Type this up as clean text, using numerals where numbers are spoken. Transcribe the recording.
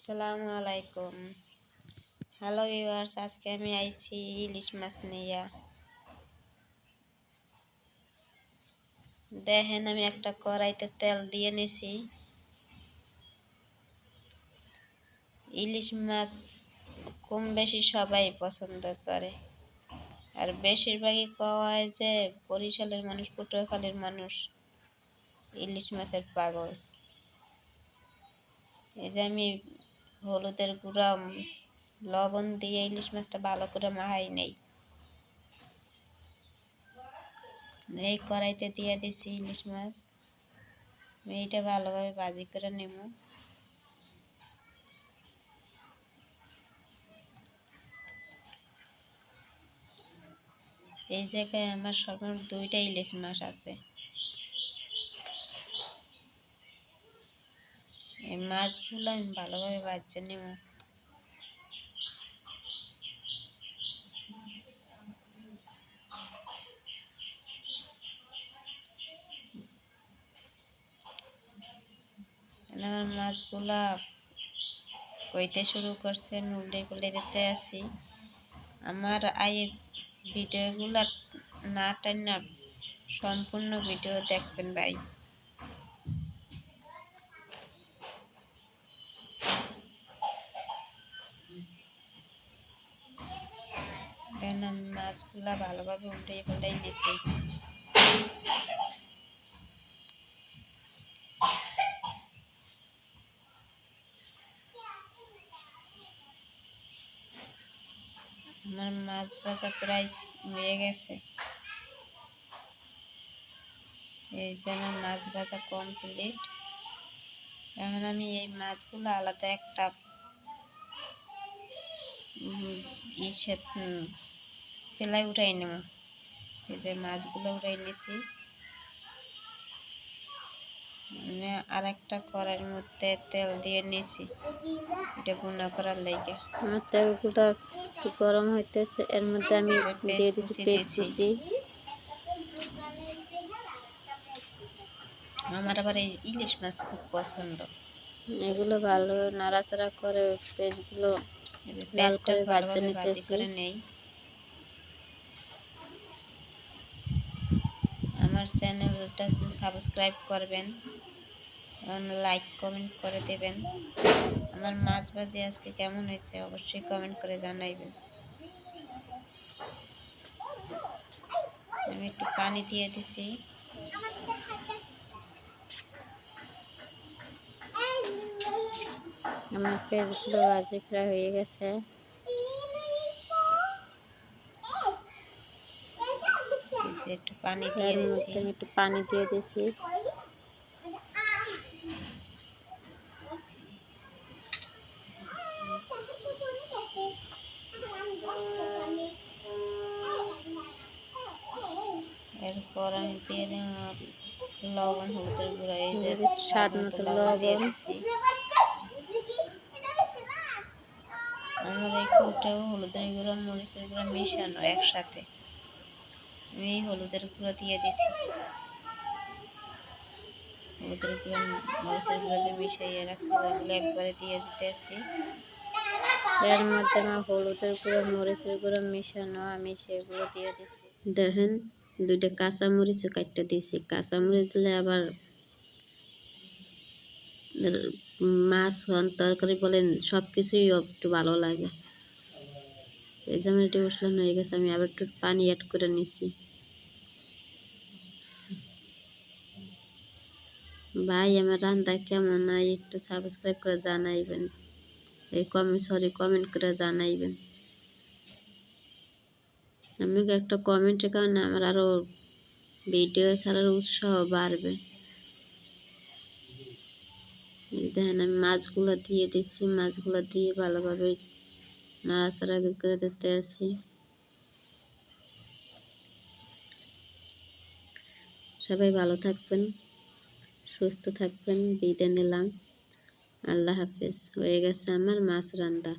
আসসালামু আলাইকুম। Hello viewers, আজকে আমি আইছি ইলিশ মাছ নিয়ে। দেখেন, আমি একটা কড়াইতে তেল দিয়ে নিছি। ইলিশ মাছ কম বেশি সবাই পছন্দ করে, আর বেশিরভাগই কওয়া হয় যে বরিশালের মানুষ, পটুয়াখালীর মানুষ ইলিশ মাছের পাগল। এই যে আমি হলুদের গুঁড়া, লবণ দিয়ে ইলিশ মাছটা ভালো করে মাখাই নেই। এই কড়াইতে দিয়ে দিছি ইলিশ মাছ। এইটা ভালোভাবে ভাজি করে নেব। এই জায়গায় আমার সর্বমোট 2টা ইলিশ মাছ আছে। এই মাছগুলো আমি ভালোভাবে ভাজে নেব। আমার মাছগুলা কইতে শুরু করছে, আমি উল্টে পাল্টে দিতে আছি। আমার এই ভিডিওগুলা না টাইনা সম্পূর্ণ ভিডিও দেখবেন ভাই। দেন আমি মাছগুলা ভালোভাবে উল্টে পাল্টে নিছি। আমার মাছ ভাজা প্রায় হয়ে গেছে। এই যে আমার মাছ ভাজা কমপ্লিট। এখন আমি এই মাছগুলো আলাদা একটা পেলায় উঠাই নেব। এই যে মাছগুলো উঠাই নিছি। আমি আর একটা কড়াইয়ের মধ্যে তেল দিয়ে নিছি, এটা ভুনা করার লাইগা। আমার তেলগুলো একটু গরম হইতেছে, এর মধ্যে আমি দিয়ে দিচ্ছি পেস্ট কুচি। আমার আবার এই ইলিশ মাছ খুব পছন্দ। এগুলো ভালো নাড়াচাড়া করে পেস্টগুলো লাল করে ভাজে নিতেছি। করে নেই। আমার চ্যানেলটা সাবস্ক্রাইব করবেন, লাইক কমেন্ট করে দেবেন। আমার মাছ ভাজি আজকে কেমন হয়েছে অবশ্যই কমেন্ট করে জানাইবেন। আমি একটু পানি দিয়ে দিছি। আমার পেস্টগুলো ভাজি প্রায় হয়ে গেছে। একটু পানি এর দিয়ে দিছি। মধ্যে আমি একটু পানি দিয়ে দিছি। এরপর আমি দিয়ে দিলাম লবণ, হলুদের গুঁড়া, এই যে স্বাদ স্বাদ মতো মতো লবণ দিয়ে লবণ। দিছি। আমার এই কুটাও হলুদের গুঁড়া, মরিচের গুঁড়া মিশানো একসাথে। আমি এই হলুদের গুঁড়া দিয়ে দিছি। হলুদের গুঁড়া মরিচের গুঁড়া যে মিশাইয়ে রাখছি ওগুলো একবারে দিয়ে দিতেছি। এর মধ্যে আমার হলুদের গুঁড়ো মরিচের গুঁড়ো মিশানো, আমি সেগুলো দিয়ে দিছি। দেখেন, 2টা কাঁচামরিচ কাটতে দিছি। কাঁচামরিচ দিলে আবার মাছ হন তরকারি বলেন সব কিছুই একটু ভালো লাগে। এই যে আমার এটি উসলান হয়ে গেছে, আমি আবার একটু পানি অ্যাড করে নিছি। ভাই, আমার রান্না কেমন হয় একটু সাবস্ক্রাইব করে জানাইবেন, কমেন্ট করে জানাইবেন। আমাকে একটা কমেন্টের কারণে আমার আরো ভিডিও ছাড়ার উৎসাহ বাড়বে। দেখেন, আমি মাছগুলো দিয়ে দিচ্ছি। মাছগুলো দিয়ে ভালোভাবে নাড়াচাড়া করে দিতে আসি। সবাই ভালো থাকবেন, সুস্থ থাকবেন। বিদায় নিলাম। আল্লাহ হাফেজ। হয়ে গেছে আমার মাছ রান্না।